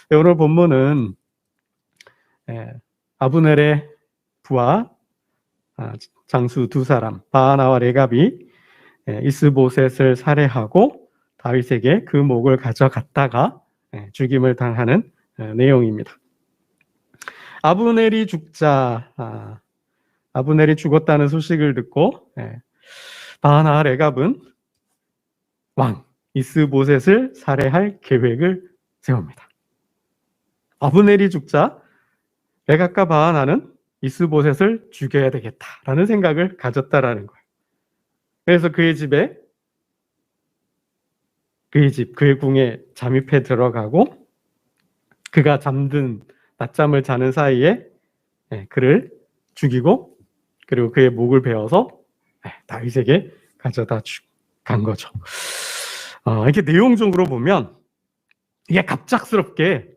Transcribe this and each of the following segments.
오늘 본문은 아브넬의 부하 장수 두 사람 바하나와 레갑이 이스보셋을 살해하고 다윗에게 그 목을 가져갔다가 죽임을 당하는 내용입니다. 아브넬이 죽었다는 소식을 듣고 바하나와 레갑은 왕 이스보셋을 살해할 계획을 세웁니다. 아브넬이 죽자 레갑과 바하나는 이스보셋을 죽여야 되겠다라는 생각을 가졌다라는 거예요. 그래서 그의 궁에 잠입해 들어가고 그가 낮잠을 자는 사이에 그를 죽이고 그리고 그의 목을 베어서 다윗에게 가져다 간 거죠. 이렇게 내용적으로 보면 이게 갑작스럽게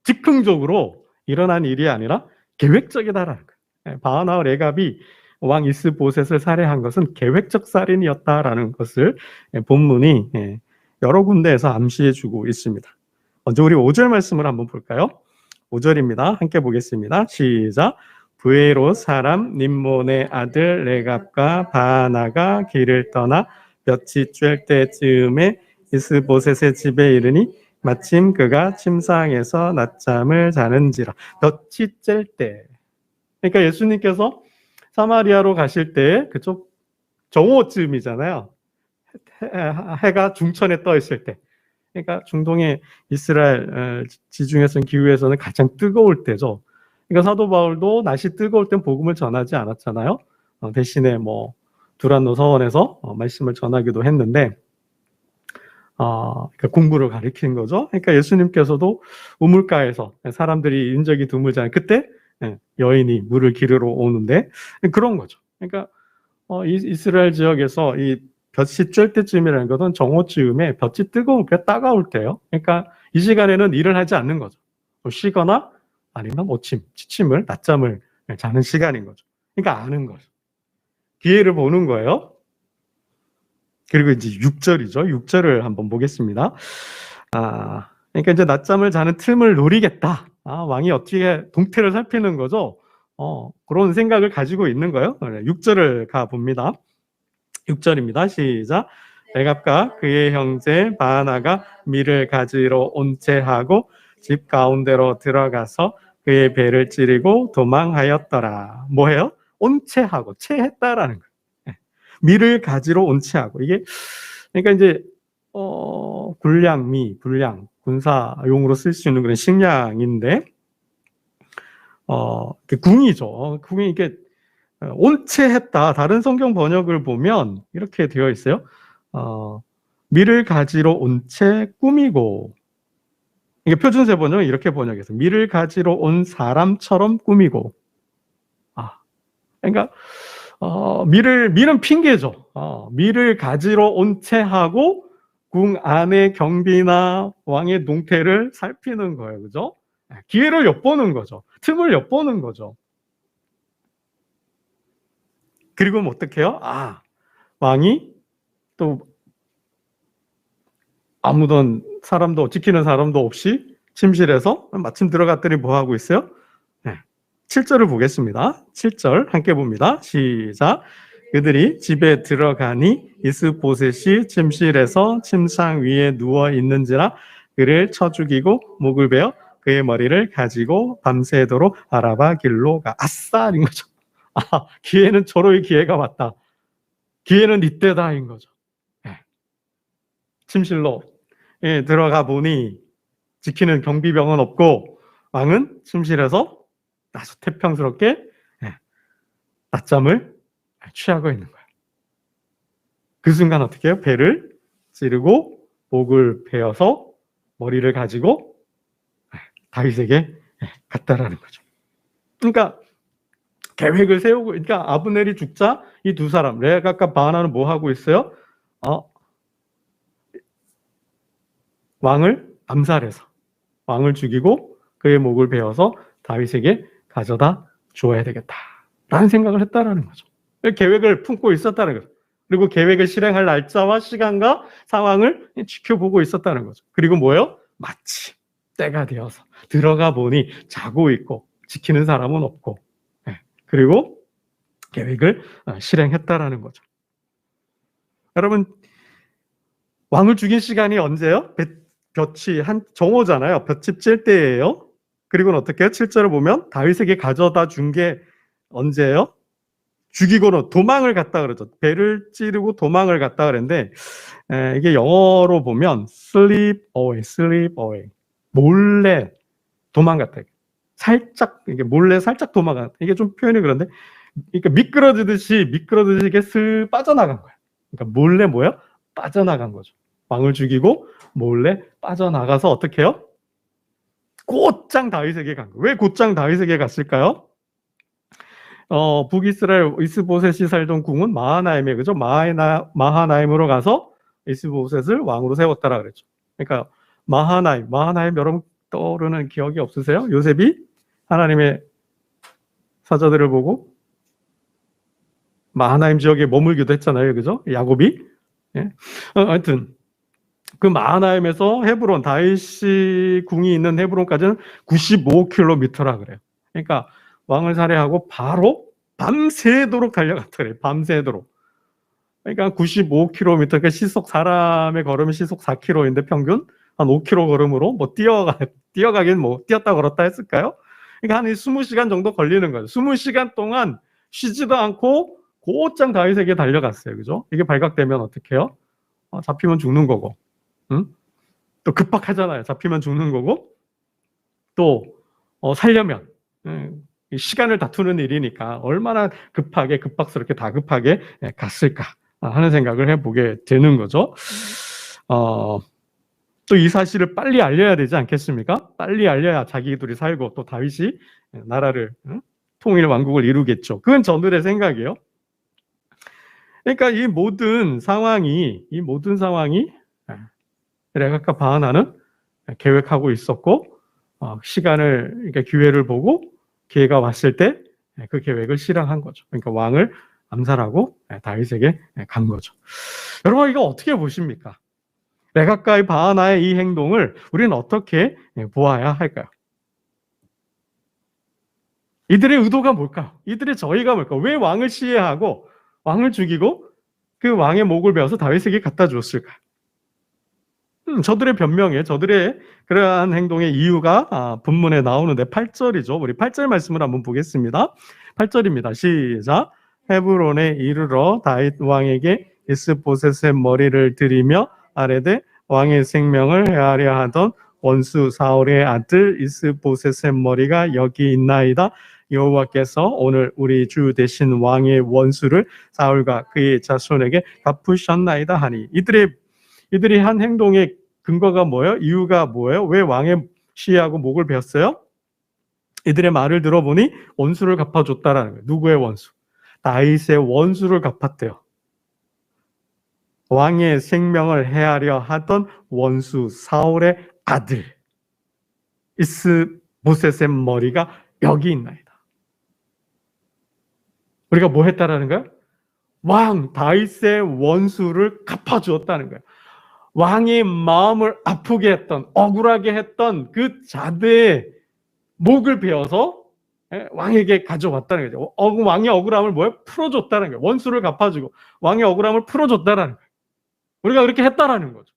즉흥적으로 일어난 일이 아니라 계획적이다라는 거예요. 바하나와 레갑이 왕 이스보셋을 살해한 것은 계획적 살인이었다라는 것을 본문이 여러 군데에서 암시해주고 있습니다. 먼저 우리 5절 말씀을 한번 볼까요? 5절입니다. 함께 보겠습니다. 시작. 브에롯 사람 림몬의 아들 레갑과 바하나가 길을 떠나 볕이 쬐 때쯤에 이스보셋의 집에 이르니 마침 그가 침상에서 낮잠을 자는지라. 볕이 쬐 때. 그러니까 예수님께서 사마리아로 가실 때 그쪽 정오쯤이잖아요. 해가 중천에 떠 있을 때. 그러니까 중동의 이스라엘 지중해선 기후에서는 가장 뜨거울 때죠. 그러니까 사도 바울도 날씨 뜨거울 땐 복음을 전하지 않았잖아요. 대신에 두란노 서원에서 말씀을 전하기도 했는데 그러니까 공부를 가리키는 거죠. 그러니까 예수님께서도 우물가에서 사람들이 인적이 드물잖아요. 그때 여인이 물을 기르러 오는데 그런 거죠. 그러니까 이스라엘 지역에서 이 볕이 쬐 때쯤이라는 것은 정오쯤에 볕이 따가울 때요. 그러니까 이 시간에는 일을 하지 않는 거죠. 쉬거나 아니면 낮잠을 자는 시간인 거죠. 그러니까 아는 거죠. 기회를 보는 거예요. 그리고 이제 6절이죠. 6절을 한번 보겠습니다. 그러니까 이제 낮잠을 자는 틈을 노리겠다. 왕이 어떻게 동태를 살피는 거죠. 그런 생각을 가지고 있는 거예요. 6절을 가봅니다. 6절입니다. 시작. 레갑과 그의 형제 바하나가 밀을 가지러 온 채하고 집 가운데로 들어가서 그의 배를 찌르고 도망하였더라. 뭐예요? 온 채하고 채했다라는 거예요. 밀을 가지러 온 채하고 이게 그러니까 이제 불량 군사용으로 쓸 수 있는 그런 식량인데 궁이죠. 궁이 이게 온채했다. 다른 성경 번역을 보면 이렇게 되어 있어요. 밀을 가지러 온 채 꾸미고. 이게 표준세 번역은 이렇게 번역해서 밀을 가지러 온 사람처럼 꾸미고. 그러니까 밀은 핑계죠. 밀을 가지러 온 채하고 궁 안의 경비나 왕의 동태를 살피는 거예요. 그죠? 기회를 엿보는 거죠. 틈을 엿보는 거죠. 그리고 어떻게 해요? 왕이 또 아무던 지키는 사람도 없이 침실에서 마침 들어갔더니 뭐 하고 있어요? 7절을 보겠습니다. 7절 함께 봅니다. 시작. 그들이 집에 들어가니 이스보셋이 침실에서 침상 위에 누워 있는지라 그를 쳐 죽이고 목을 베어 그의 머리를 가지고 밤새도록 아라바 길로 가. 아싸인 거죠. 기회는 저로의 기회가 왔다. 기회는 이때다인 거죠. 침실로 들어가 보니 지키는 경비병은 없고 왕은 침실에서 아주 태평스럽게 낮잠을 취하고 있는 거예요. 그 순간 어떻게 해요? 배를 찌르고 목을 베어서 머리를 가지고 다윗에게 갔다라는 거죠. 그러니까 계획을 세우고, 그러니까 아브넬이 죽자 이 두 사람 레갑과 바하나는 뭐 하고 있어요? 왕을 암살해서 왕을 죽이고 그의 목을 베어서 다윗에게 가져다 주어야 되겠다라는 생각을 했다라는 거죠. 계획을 품고 있었다는 거죠. 그리고 계획을 실행할 날짜와 시간과 상황을 지켜보고 있었다는 거죠. 그리고 뭐예요? 마치 때가 되어서 들어가 보니 자고 있고 지키는 사람은 없고, 그리고 계획을 실행했다라는 거죠. 여러분, 왕을 죽인 시간이 언제요? 볕이 한 정오잖아요. 볕이 찔 때예요. 그리고는 어떻게 해요? 7절을 보면 다윗에게 가져다 준 게 언제예요? 죽이고는 도망을 갔다 그러죠. 배를 찌르고 도망을 갔다 그랬는데, 이게 영어로 보면 slip away, 몰래 도망갔다. 살짝, 이게 몰래 살짝 도망갔다. 이게 좀 표현이 그런데, 그러니까 미끄러지듯이 이게 슬 빠져나간 거예요. 그러니까 몰래 뭐예요? 빠져나간 거죠. 왕을 죽이고 몰래 빠져나가서 어떻게 해요? 곧장 다윗에게 간 거예요. 왜 곧장 다윗에게 갔을까요? 북이스라엘 이스보셋이 살던 궁은 마하나임에, 그죠? 마하나임으로 가서 이스보셋을 왕으로 세웠다라 그랬죠. 그러니까 마하나임 여러분 떠오르는 기억이 없으세요? 요셉이 하나님의 사자들을 보고 마하나임 지역에 머물기도 했잖아요, 그죠? 야곱이. 예? 하여튼 그 마하나임에서 헤브론, 다윗이 궁이 있는 헤브론까지는 95km라 그래요. 그러니까 왕을 살해하고 바로 밤새도록 달려갔다 그래요. 밤새도록. 그러니까 95km, 그러니까 사람의 걸음이 시속 4km인데 평균 한 5km 걸음으로 뭐 뛰어가긴 뭐 뛰었다 걸었다 했을까요? 그러니까 한 20시간 정도 걸리는 거죠. 20시간 동안 쉬지도 않고 곧장 다윗에게 달려갔어요. 그죠? 이게 발각되면 어떻게 해요? 잡히면 죽는 거고. 응? 또 급박하잖아요. 잡히면 죽는 거고. 또 살려면 시간을 다투는 일이니까 얼마나 급박스럽게 다급하게 갔을까 하는 생각을 해보게 되는 거죠. 또 이 사실을 빨리 알려야 되지 않겠습니까? 빨리 알려야 자기들이 살고 또 다윗이 나라를 통일 왕국을 이루겠죠. 그건 저들의 생각이에요. 그러니까 이 모든 상황이 레갑과 바하나는 계획하고 있었고, 시간을, 그러니까 기회를 보고 기회가 왔을 때 그 계획을 실행한 거죠. 그러니까 왕을 암살하고 다윗에게 간 거죠. 여러분, 이거 어떻게 보십니까? 레갑과의 바하나의 이 행동을 우리는 어떻게 보아야 할까요? 이들의 의도가 뭘까요? 이들의 저희가 뭘까요? 왜 왕을 시해하고 왕을 죽이고 그 왕의 목을 베어서 다윗에게 갖다 주었을까요? 저들의 변명에, 저들의 그러한 행동의 이유가 본문에 나오는데 8절이죠. 우리 8절 말씀을 한번 보겠습니다. 8절입니다. 시작. 헤브론에 이르러 다윗 왕에게 이스보셋의 머리를 들이며 아뢰되 왕의 생명을 해하려 하던 원수 사울의 아들 이스보셋의 머리가 여기 있나이다. 여호와께서 오늘 우리 주 대신 왕의 원수를 사울과 그의 자손에게 갚으셨나이다 하니, 이들이 한 행동의 근거가 뭐예요? 이유가 뭐예요? 왜 왕의 시해하고 목을 베었어요? 이들의 말을 들어보니 원수를 갚아줬다라는 거예요. 누구의 원수? 다윗의 원수를 갚았대요. 왕의 생명을 해하려 하던 원수 사울의 아들 이스보셋의 머리가 여기 있나이다. 우리가 뭐 했다라는 거예요? 왕 다윗의 원수를 갚아주었다는 거예요. 왕의 마음을 아프게 했던, 억울하게 했던 그 자들의 목을 베어서 왕에게 가져왔다는 거죠. 왕의 억울함을 뭐예요? 풀어줬다는 거예요. 원수를 갚아주고 왕의 억울함을 풀어줬다는 거예요. 우리가 그렇게 했다라는 거죠.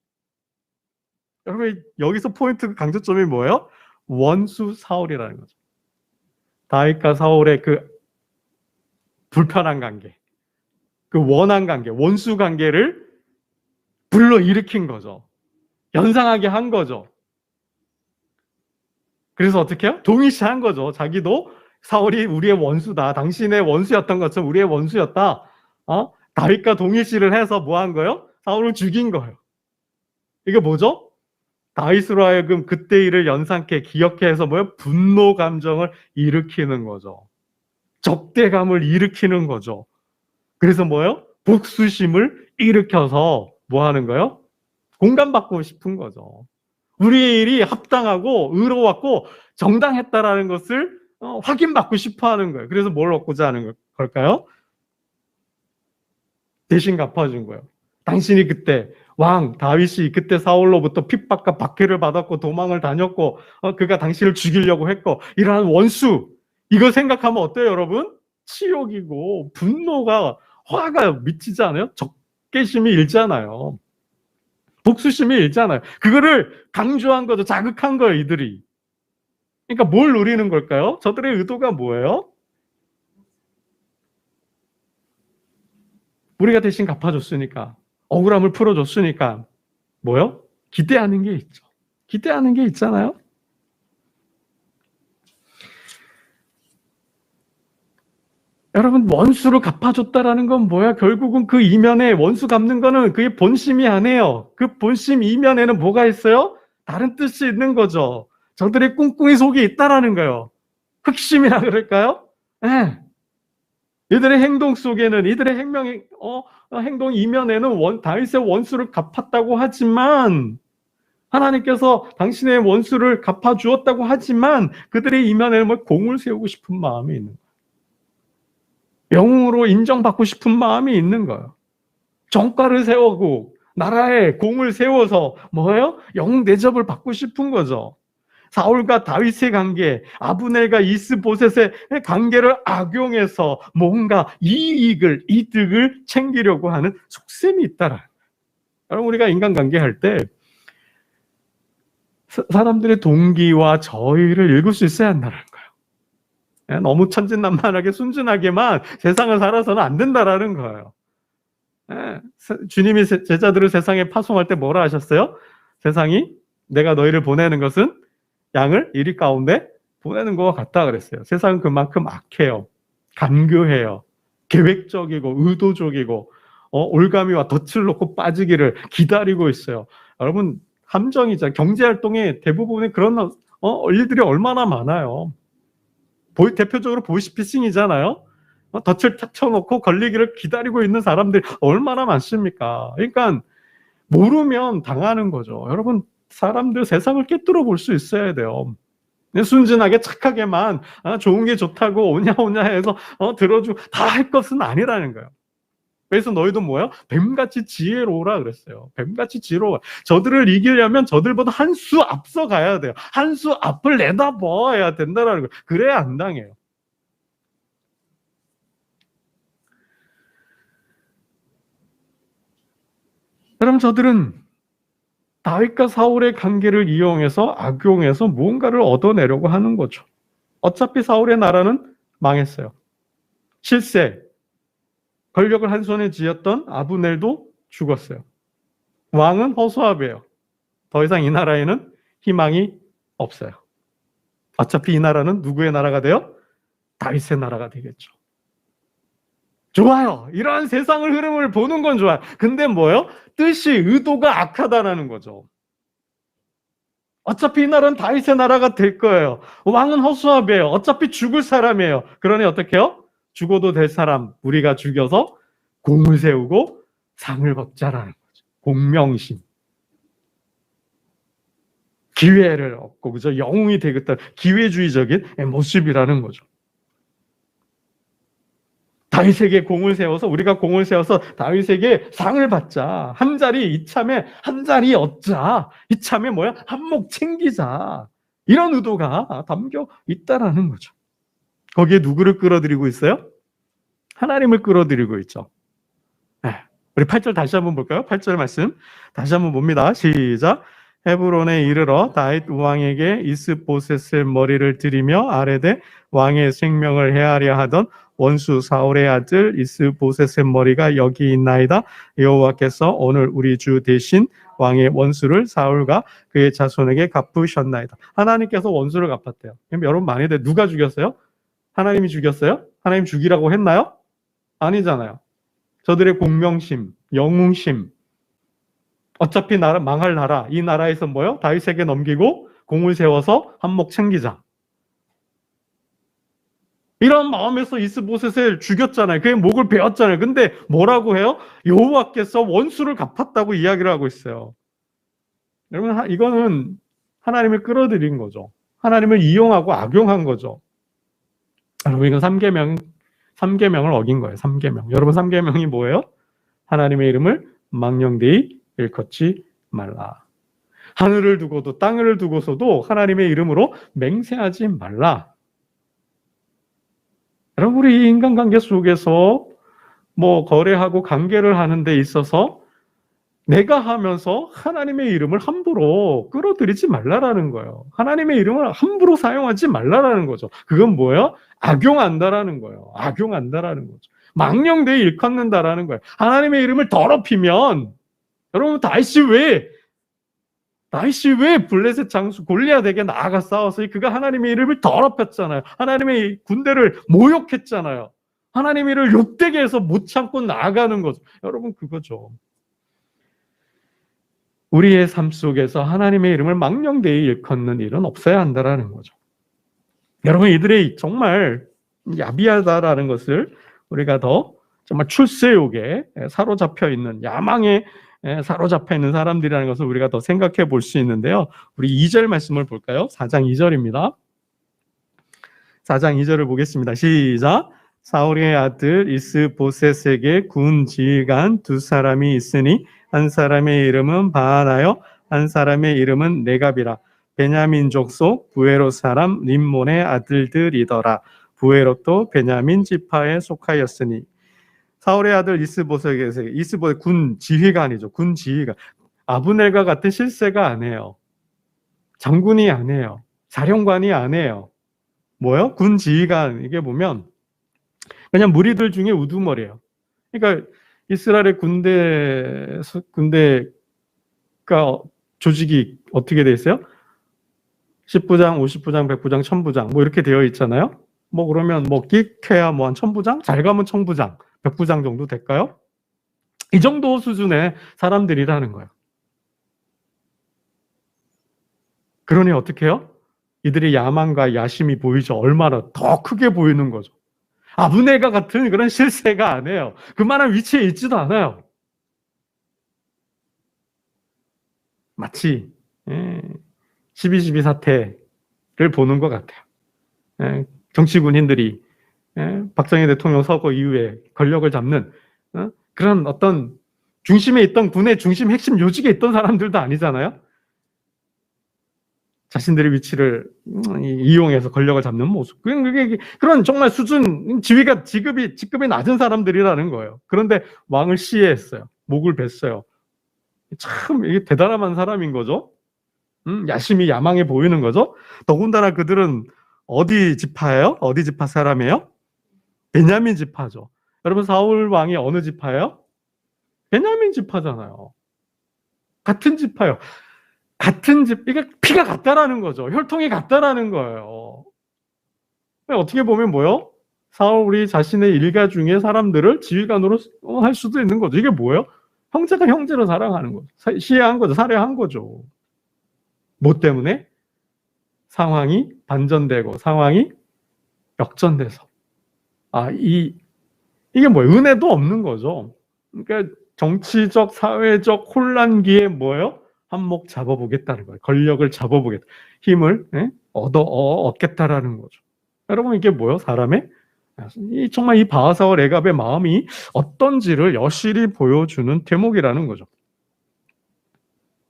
여러분, 여기서 포인트 강조점이 뭐예요? 원수 사울이라는 거죠. 다윗과 사울의 그 불편한 관계, 그 원한 관계, 원수 관계를 불러일으킨 거죠. 연상하게 한 거죠. 그래서 어떻게 해요? 동일시한 거죠. 자기도 사울이 우리의 원수다. 당신의 원수였던 것처럼 우리의 원수였다. 다윗과 동일시를 해서 뭐 한 거예요? 사울을 죽인 거예요. 이게 뭐죠? 다윗으로 하여금 그때 일을 연상케 기억해 해서 뭐예요? 분노 감정을 일으키는 거죠. 적대감을 일으키는 거죠. 그래서 뭐예요? 복수심을 일으켜서 뭐 하는 거예요? 공감받고 싶은 거죠. 우리의 일이 합당하고 의로웠고 정당했다라는 것을 확인받고 싶어 하는 거예요. 그래서 뭘 얻고자 하는 걸까요? 대신 갚아준 거예요. 당신이 그때 왕 다윗이 그때 사울로부터 핍박과 박해를 받았고 도망을 다녔고 그가 당신을 죽이려고 했고 이러한 원수 이거 생각하면 어때요 여러분? 치욕이고 분노가 화가 미치지 않아요? 적개심이 일잖아요. 복수심이 일잖아요. 그거를 강조한 거죠. 자극한 거예요 이들이. 그러니까 뭘 노리는 걸까요? 저들의 의도가 뭐예요? 우리가 대신 갚아줬으니까 억울함을 풀어줬으니까 뭐요? 기대하는 게 있죠. 기대하는 게 있잖아요. 여러분 원수를 갚아줬다라는 건 뭐야? 결국은 그 이면에 원수 갚는 거는 그게 본심이 아니에요. 그 본심 이면에는 뭐가 있어요? 다른 뜻이 있는 거죠. 저들의 꿍꿍이 속에 있다라는 거예요. 흑심이라 그럴까요? 네. 이들의 행동 속에는 이들의 행동 이면에는 다윗의 원수를 갚았다고 하지만 하나님께서 당신의 원수를 갚아주었다고 하지만 그들의 이면에는 뭐 공을 세우고 싶은 마음이 있는 거예요. 영웅으로 인정받고 싶은 마음이 있는 거예요. 정가를 세우고 나라에 공을 세워서 뭐예요? 영웅 대접을 받고 싶은 거죠. 사울과 다윗의 관계, 아브넬과 이스보셋의 관계를 악용해서 뭔가 이득을 챙기려고 하는 속셈이 있다라. 여러분 우리가 인간관계할 때 사람들의 동기와 저희를 읽을 수 있어야 한다는 거예요. 너무 천진난만하게 순진하게만 세상을 살아서는 안 된다라는 거예요. 주님이 제자들을 세상에 파송할 때 뭐라 하셨어요? 세상이 내가 너희를 보내는 것은 양을 이리 가운데 보내는 것과 같다 그랬어요. 세상은 그만큼 악해요. 간교해요. 계획적이고 의도적이고 올가미와 덫을 놓고 빠지기를 기다리고 있어요. 여러분 함정이자 경제활동의 대부분의 그런 일들이 얼마나 많아요. 대표적으로 보이스피싱이잖아요. 덫을 탁 쳐놓고 걸리기를 기다리고 있는 사람들이 얼마나 많습니까? 그러니까 모르면 당하는 거죠. 여러분 사람들 세상을 꿰뚫어 볼 수 있어야 돼요. 순진하게 착하게만 좋은 게 좋다고 오냐 해서 들어주고 다 할 것은 아니라는 거예요. 그래서 너희도 뭐야? 뱀같이 지혜로우라 그랬어요. 뱀같이 지혜로워. 저들을 이기려면 저들보다 한 수 앞서 가야 돼요. 한 수 앞을 내다봐야 된다는 거예요. 그래야 안 당해요. 그럼 저들은 다윗과 사울의 관계를 이용해서 악용해서 무언가를 얻어내려고 하는 거죠. 어차피 사울의 나라는 망했어요. 실세, 권력을 한 손에 쥐었던 아브넬도 죽었어요. 왕은 허수아비예요. 더 이상 이 나라에는 희망이 없어요. 어차피 이 나라는 누구의 나라가 돼요? 다윗의 나라가 되겠죠. 좋아요. 이러한 세상의 흐름을 보는 건 좋아요. 근데 뭐예요? 뜻이 의도가 악하다라는 거죠. 어차피 이 나라는 다윗의 나라가 될 거예요. 왕은 허수아비예요. 어차피 죽을 사람이에요. 그러니 어떻게 해요? 죽어도 될 사람 우리가 죽여서 공을 세우고 상을 받자라는 거죠. 공명심. 기회를 얻고 그죠? 영웅이 되겠다. 기회주의적인 모습이라는 거죠. 다윗에게 공을 세워서 우리가 공을 세워서 다윗에게 상을 받자. 한 자리 이참에 한 자리 얻자. 이참에 뭐야? 한몫 챙기자. 이런 의도가 담겨 있다라는 거죠. 거기에 누구를 끌어들이고 있어요? 하나님을 끌어들이고 있죠. 우리 8절 다시 한번 볼까요? 8절 말씀 다시 한번 봅니다. 시작. 헤브론에 이르러 다윗 왕에게 이스보셋의 머리를 들이며 아뢰되 왕의 생명을 해하려 하던 원수 사울의 아들 이스보셋의 머리가 여기 있나이다. 여호와께서 오늘 우리 주 대신 왕의 원수를 사울과 그의 자손에게 갚으셨나이다. 하나님께서 원수를 갚았대요. 그럼 여러분 만일에 누가 죽였어요? 하나님이 죽였어요? 하나님 죽이라고 했나요? 아니잖아요. 저들의 공명심, 영웅심, 어차피 망할 나라, 이 나라에서 뭐요? 다윗에게 넘기고 공을 세워서 한몫 챙기자. 이런 마음에서 이스보셋을 죽였잖아요. 그의 목을 베었잖아요. 근데 뭐라고 해요? 여호와께서 원수를 갚았다고 이야기를 하고 있어요. 여러분 이거는 하나님을 끌어들인 거죠. 하나님을 이용하고 악용한 거죠. 여러분 이건 3계명을 어긴 거예요. 3계명. 여러분 3계명이 뭐예요? 하나님의 이름을 망령되이 일컫지 말라. 하늘을 두고도 땅을 두고서도 하나님의 이름으로 맹세하지 말라. 여러분, 우리 인간관계 속에서 뭐 거래하고 관계를 하는 데 있어서 내가 하면서 하나님의 이름을 함부로 끌어들이지 말라라는 거예요. 하나님의 이름을 함부로 사용하지 말라라는 거죠. 그건 뭐예요? 악용한다라는 거예요. 악용한다라는 거죠. 망령되이 일컫는다라는 거예요. 하나님의 이름을 더럽히면, 여러분, 다윗이 왜 블레셋 장수 골리앗에게 나아가 싸워서 그가 하나님의 이름을 더럽혔잖아요. 하나님의 군대를 모욕했잖아요. 하나님의 이름을 욕되게 해서 못 참고 나아가는 거죠. 여러분, 그거죠. 우리의 삶 속에서 하나님의 이름을 망령되이 일컫는 일은 없어야 한다라는 거죠. 여러분, 이들이 정말 야비하다라는 것을 우리가 더 정말 출세욕에 사로잡혀 있는, 야망에 사로잡혀 있는 사람들이라는 것을 우리가 더 생각해 볼 수 있는데요. 우리 2절 말씀을 볼까요? 4장 2절입니다. 4장 2절을 보겠습니다. 시작. 사울의 아들 이스보셋에게 군 지휘관 두 사람이 있으니 한 사람의 이름은 바하나요, 한 사람의 이름은 네갑이라. 베냐민족 속 부에롯 사람 림몬의 아들들이더라. 부에롯도 베냐민 지파에 속하였으니. 사울의 아들 이스보셋에게, 이스보셋 군 지휘관이죠. 군 지휘관. 아브넬과 같은 실세가 아니에요. 장군이 아니에요. 사령관이 아니에요. 뭐요? 군 지휘관. 이게 보면 그냥 무리들 중에 우두머리예요. 그러니까 이스라엘의 군대가 조직이 어떻게 돼 있어요? 10부장, 50부장, 100부장, 1000부장 뭐 이렇게 되어 있잖아요. 뭐 그러면 뭐 끼케야 뭐 한 1000부장? 잘 가면 1000부장, 100부장 정도 될까요? 이 정도 수준의 사람들이라는 거예요. 그러니 어떻게 해요? 이들의 야망과 야심이 보이죠. 얼마나 더 크게 보이는 거죠. 아브넬과 같은 그런 실세가 아니에요. 그만한 위치에 있지도 않아요. 마치 12.12 사태를 보는 것 같아요. 정치 군인들이 박정희 대통령 서거 이후에 권력을 잡는 그런 어떤 중심에 있던, 군의 중심 핵심 요직에 있던 사람들도 아니잖아요. 자신들의 위치를 이용해서 권력을 잡는 모습. 그런 정말 수준, 직급이 낮은 사람들이라는 거예요. 그런데 왕을 시해했어요. 목을 뱄어요. 참 이게 대단한 사람인 거죠. 야심이 야망해 보이는 거죠. 더군다나 그들은 어디 지파예요? 어디 지파 사람이에요? 베냐민 지파죠. 여러분, 사울 왕이 어느 지파예요? 베냐민 지파잖아요. 같은 지파예요. 같은 집, 이게 피가 같다라는 거죠. 혈통이 같다라는 거예요. 어떻게 보면 뭐요? 사울이 자신의 일가 중에 사람들을 지휘관으로 할 수도 있는 거죠. 이게 뭐예요? 형제가 형제를 사랑하는 거죠. 시해한 거죠. 살해한 거죠. 뭐 때문에? 상황이 반전되고 상황이 역전돼서. 이게 뭐예요? 은혜도 없는 거죠. 그러니까 정치적, 사회적 혼란기에 뭐예요? 한몫 잡아보겠다는 거예요. 권력을 잡아보겠다. 힘을 얻겠다라는 거죠. 여러분, 이게 뭐예요? 사람의 정말 이 바하사와 레갑의 마음이 어떤지를 여실히 보여주는 대목이라는 거죠.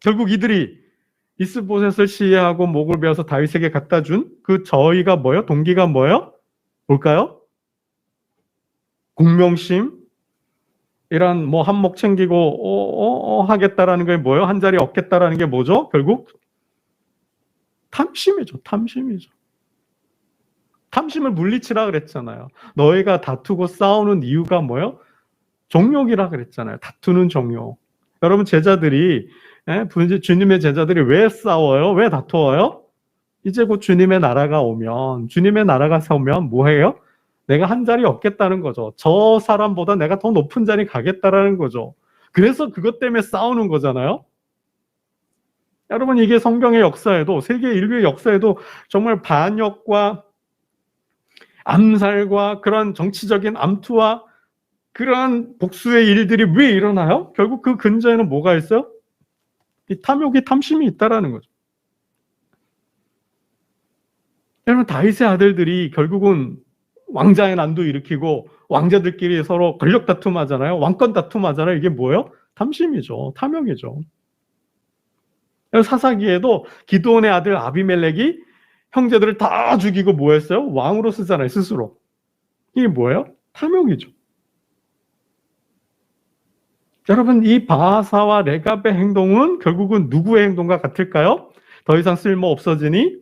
결국 이들이 이스보셋을 시해하고 목을 베어서 다윗에게 갖다 준 그 저희가 뭐예요? 동기가 뭐예요? 뭘까요? 공명심, 이런 뭐 한몫 챙기고 하겠다라는 게 뭐예요? 한 자리 얻겠다라는 게 뭐죠? 결국 탐심이죠. 탐심을 물리치라 그랬잖아요. 너희가 다투고 싸우는 이유가 뭐예요? 정욕이라 그랬잖아요. 다투는 정욕. 여러분, 제자들이 주님의 제자들이 왜 싸워요? 왜 다투어요? 이제 곧 주님의 나라가 오면 뭐해요? 내가 한 자리 얻겠다는 거죠. 저 사람보다 내가 더 높은 자리 가겠다라는 거죠. 그래서 그것 때문에 싸우는 거잖아요. 여러분, 이게 성경의 역사에도, 세계 인류의 역사에도 정말 반역과 암살과 그런 정치적인 암투와 그런 복수의 일들이 왜 일어나요? 결국 그 근저에는 뭐가 있어요? 이 탐욕이, 탐심이 있다라는 거죠. 여러분, 다윗의 아들들이 결국은 왕자의 난도 일으키고 왕자들끼리 서로 권력 다툼하잖아요. 왕권 다툼하잖아요. 이게 뭐예요? 탐심이죠. 탐욕이죠. 사사기에도 기드온의 아들 아비멜렉이 형제들을 다 죽이고 뭐 했어요? 왕으로 쓰잖아요, 스스로. 이게 뭐예요? 탐욕이죠. 여러분, 이 바하사와 레갑의 행동은 결국은 누구의 행동과 같을까요? 더 이상 쓸모 없어지니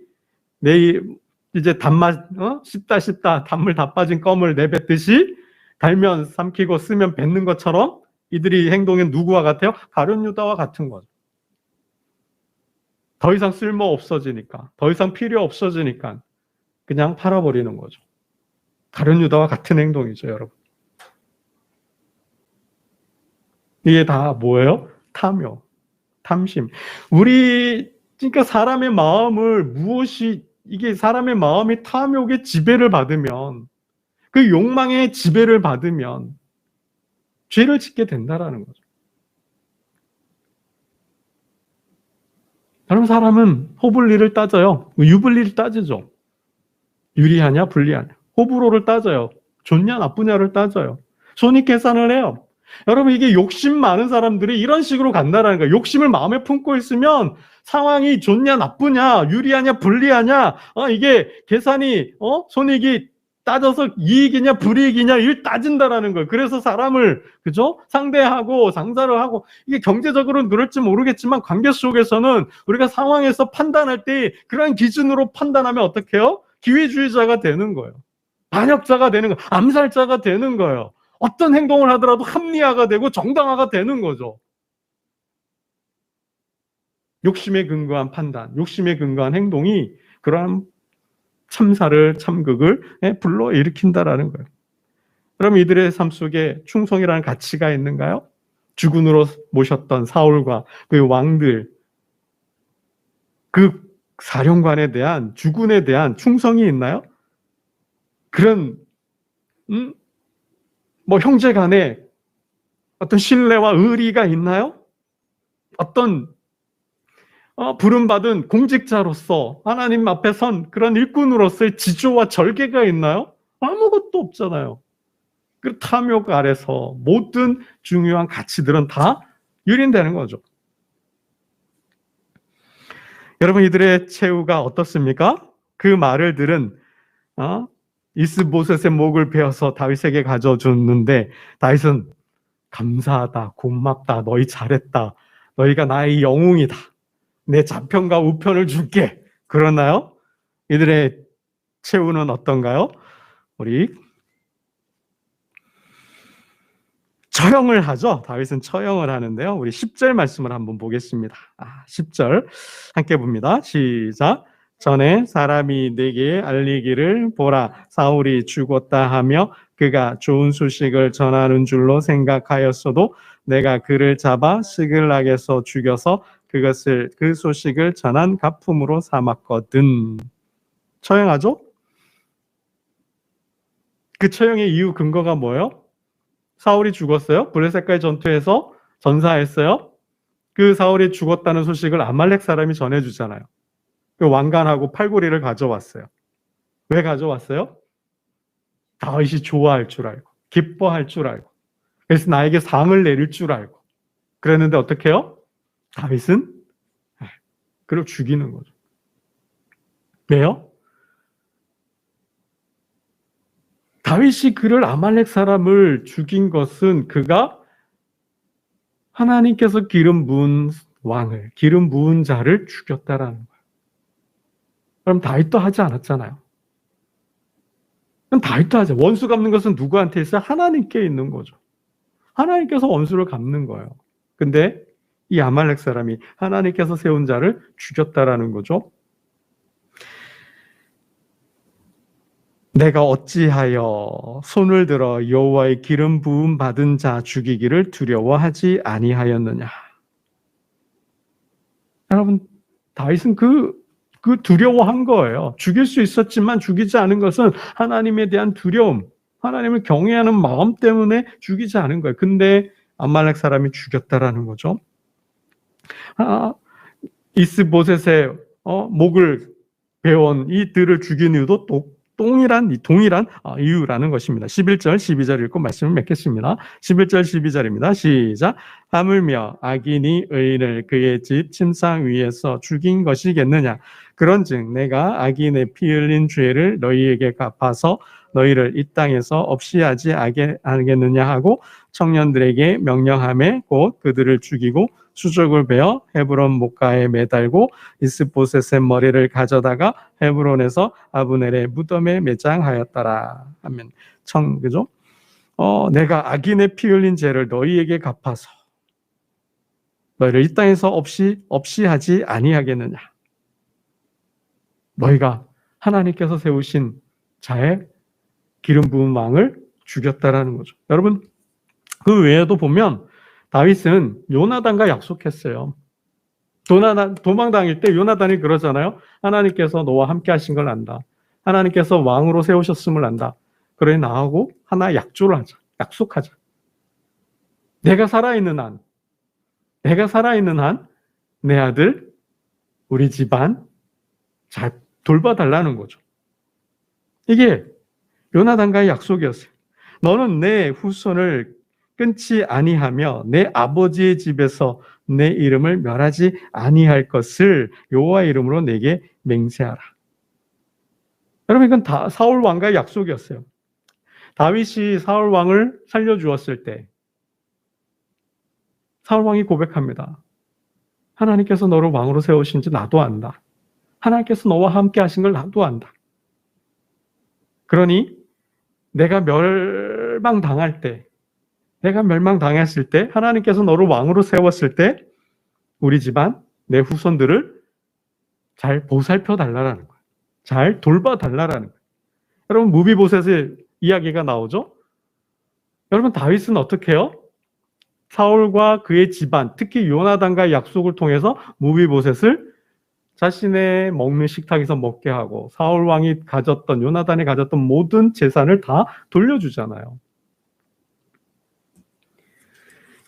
내일 이제 단맛 씹다 단물 다 빠진 껌을 내뱉듯이 달면 삼키고 쓰면 뱉는 것처럼 이들이 행동은 누구와 같아요? 가룟 유다와 같은 거죠. 더 이상 쓸모 없어지니까, 더 이상 필요 없어지니까 그냥 팔아버리는 거죠. 가룟 유다와 같은 행동이죠, 여러분. 이게 다 뭐예요? 탐욕, 탐심. 그러니까 사람의 마음을 이게 사람의 마음이 탐욕의 지배를 받으면, 그 욕망의 지배를 받으면 죄를 짓게 된다라는 거죠. 그럼 사람은 호불리를 따져요. 유불리를 따지죠. 유리하냐 불리하냐. 호불호를 따져요. 좋냐 나쁘냐를 따져요. 손익 계산을 해요. 여러분, 이게 욕심 많은 사람들이 이런 식으로 간다라는 거예요. 욕심을 마음에 품고 있으면 상황이 좋냐 나쁘냐, 유리하냐 불리하냐, 이게 계산이 손익이 따져서 이익이냐 불이익이냐 일 따진다라는 거예요. 그래서 사람을 그죠? 상대하고 상사를 하고, 이게 경제적으로는 그럴지 모르겠지만 관계 속에서는 우리가 상황에서 판단할 때 그런 기준으로 판단하면 어떻게 해요? 기회주의자가 되는 거예요. 반역자가 되는 거예요. 암살자가 되는 거예요. 어떤 행동을 하더라도 합리화가 되고 정당화가 되는 거죠. 욕심에 근거한 판단, 욕심에 근거한 행동이 그러한 참극을 불러일으킨다라는 거예요. 그럼 이들의 삶 속에 충성이라는 가치가 있는가요? 주군으로 모셨던 사울과 그 왕들, 그 사령관에 대한, 주군에 대한 충성이 있나요? 그런 형제 간에 어떤 신뢰와 의리가 있나요? 어떤 부름받은 공직자로서 하나님 앞에 선 그런 일꾼으로서의 지조와 절개가 있나요? 아무것도 없잖아요. 그 탐욕 아래서 모든 중요한 가치들은 다 유린되는 거죠. 여러분, 이들의 최후가 어떻습니까? 그 말을 들은 이스보셋의 목을 베어서 다윗에게 가져줬는데, 다윗은 감사하다, 고맙다, 너희 잘했다, 너희가 나의 영웅이다, 내 좌편과 우편을 줄게. 그러나요? 이들의 최후는 어떤가요? 우리 처형을 하죠. 다윗은 처형을 하는데요. 우리 10절 말씀을 한번 보겠습니다. 10절 함께 봅니다. 시작. 전에 사람이 내게 알리기를 보라, 사울이 죽었다 하며 그가 좋은 소식을 전하는 줄로 생각하였어도 내가 그를 잡아 시글락에서 죽여서 그 소식을 전한 가품으로 삼았거든. 처형하죠? 그 처형의 이유 근거가 뭐예요? 사울이 죽었어요. 블레셋과의 전투에서 전사했어요. 그 사울이 죽었다는 소식을 아말렉 사람이 전해주잖아요. 그 왕관하고 팔고리를 가져왔어요. 왜 가져왔어요? 다윗이 좋아할 줄 알고, 기뻐할 줄 알고, 그래서 나에게 상을 내릴 줄 알고 그랬는데 어떻게 해요? 다윗은 그를 죽이는 거죠. 왜요? 다윗이 그를 아말렉 사람을 죽인 것은 그가 하나님께서 기름 부은 왕을, 기름 부은 자를 죽였다라는 거예요. 그럼 다윗도 하지 않았잖아요. 그럼 다윗도 하죠. 원수 갚는 것은 누구한테 있어요? 하나님께 있는 거죠. 하나님께서 원수를 갚는 거예요. 근데 이 아말렉 사람이 하나님께서 세운 자를 죽였다라는 거죠. 내가 어찌하여 손을 들어 여호와의 기름 부음 받은 자 죽이기를 두려워하지 아니하였느냐. 여러분, 다윗은 그 두려워한 거예요. 죽일 수 있었지만 죽이지 않은 것은 하나님에 대한 두려움, 하나님을 경외하는 마음 때문에 죽이지 않은 거예요. 근데 아말렉 사람이 죽였다라는 거죠. 이스보셋의 목을 베어온 이들을 죽인 이유도 동일한 이유라는 것입니다. 11절, 12절 읽고 말씀을 맺겠습니다. 11절, 12절입니다. 시작. 하물며 악인이 의인을 그의 집 침상 위에서 죽인 것이겠느냐. 그런즉 내가 악인의 피 흘린 죄를 너희에게 갚아서 너희를 이 땅에서 없이 하지 않겠느냐 하고 청년들에게 명령하매 곧 그들을 죽이고 수족을 베어 헤브론 목가에 매달고 이스보셋의 머리를 가져다가 헤브론에서 아브넬의 무덤에 매장하였더라. 하면 그죠? 내가 악인의 피 흘린 죄를 너희에게 갚아서 너희를 이 땅에서 없이 하지 아니하겠느냐. 너희가 하나님께서 세우신 자의 기름 부은 왕을 죽였다라는 거죠. 여러분, 그 외에도 보면 다윗은 요나단과 약속했어요. 도망당일 때 요나단이 그러잖아요. 하나님께서 너와 함께 하신 걸 안다. 하나님께서 왕으로 세우셨음을 안다. 그래 나하고 하나 약조를 하자. 약속하자. 내가 살아있는 한 내 아들, 우리 집안 잘 돌봐달라는 거죠. 이게 요나단과의 약속이었어요. 너는 내 후손을 끊지 아니하며 내 아버지의 집에서 내 이름을 멸하지 아니할 것을 여호와의 이름으로 내게 맹세하라. 여러분, 이건 다 사울 왕과의 약속이었어요. 다윗이 사울 왕을 살려주었을 때 사울 왕이 고백합니다. 하나님께서 너를 왕으로 세우신지 나도 안다. 하나님께서 너와 함께 하신 걸 나도 안다. 그러니 내가 멸망당했을 때 하나님께서 너를 왕으로 세웠을 때 우리 집안, 내 후손들을 잘 보살펴 달라라는 거예요. 잘 돌봐 달라라는 거예요. 여러분, 무비보셋의 이야기가 나오죠? 여러분, 다윗은 어떻게 해요? 사울과 그의 집안, 특히 요나단과의 약속을 통해서 무비보셋을 자신의 먹는 식탁에서 먹게 하고 사울 왕이 요나단이 가졌던 모든 재산을 다 돌려주잖아요.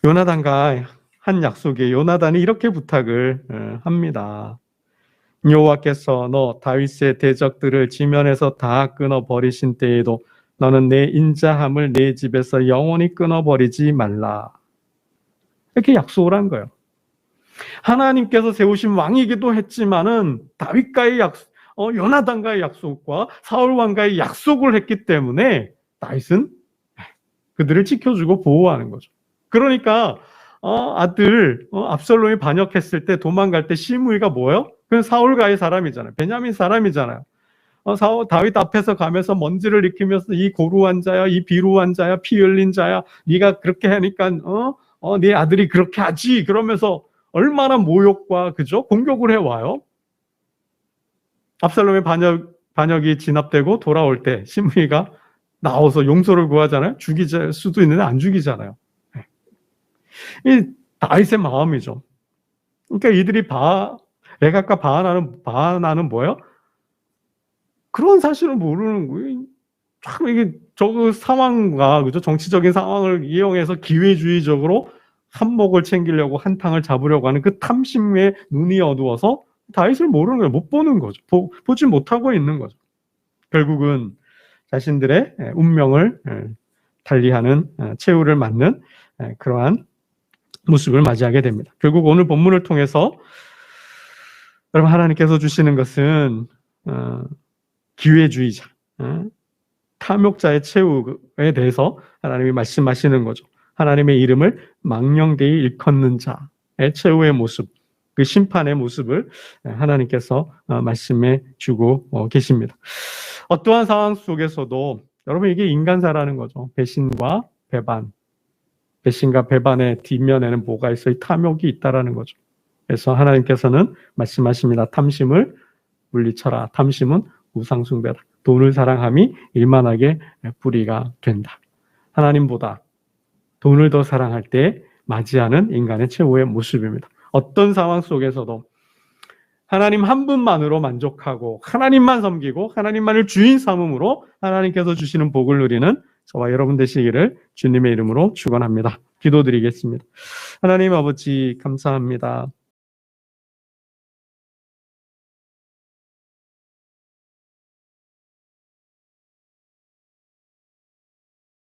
요나단과 한 약속에 요나단이 이렇게 부탁을 합니다. 여호와께서 너 다윗의 대적들을 지면에서 다 끊어버리신 때에도 너는 내 인자함을 내 집에서 영원히 끊어버리지 말라. 이렇게 약속을 한 거예요. 하나님께서 세우신 왕이기도 했지만은 다윗과의 요나단과의 약속과 사울 왕과의 약속을 했기 때문에 다윗은 그들을 지켜주고 보호하는 거죠. 그러니까 아들 압살롬이 반역했을 때 도망갈 때 시므이가 뭐예요? 그건 사울가의 사람이잖아요. 베냐민 사람이잖아요. 다윗 앞에서 가면서 먼지를 익히면서 이 고루한 자야, 이 비루한 자야, 피 흘린 자야, 네가 그렇게 하니까 네 아들이 그렇게 하지. 그러면서 얼마나 모욕과 그죠? 공격을 해와요. 압살롬의 반역이 진압되고 돌아올 때 시므이가 나와서 용서를 구하잖아요. 죽일 수도 있는데 안 죽이잖아요. 이 다윗의 마음이죠. 그러니까 이들이 레갑과 바하나는 뭐예요? 그런 사실을 모르는 거예요. 참 이게 상황과 그죠? 정치적인 상황을 이용해서 기회주의적으로 한몫을 챙기려고 한탕을 잡으려고 하는 그 탐심에 눈이 어두워서 다윗을 모르는 거예요. 못 보는 거죠. 보지 못하고 있는 거죠. 결국은 자신들의 운명을 달리하는 최후를 맞는 그러한 모습을 맞이하게 됩니다. 결국 오늘 본문을 통해서 여러분, 하나님께서 주시는 것은 기회주의자, 탐욕자의 최후에 대해서 하나님이 말씀하시는 거죠. 하나님의 이름을 망령되이 일컫는 자의 최후의 모습, 그 심판의 모습을 하나님께서 말씀해 주고 계십니다. 어떠한 상황 속에서도 여러분, 이게 인간사라는 거죠. 배신과 배반의 뒷면에는 뭐가 있어요? 탐욕이 있다라는 거죠. 그래서 하나님께서는 말씀하십니다. 탐심을 물리쳐라. 탐심은 우상숭배다. 돈을 사랑함이 일만하게 뿌리가 된다. 하나님보다 돈을 더 사랑할 때 맞이하는 인간의 최후의 모습입니다. 어떤 상황 속에서도 하나님 한 분만으로 만족하고 하나님만 섬기고 하나님만을 주인 삼음으로 하나님께서 주시는 복을 누리는 저와 여러분 되시기를 주님의 이름으로 축원합니다. 기도드리겠습니다. 하나님 아버지 감사합니다.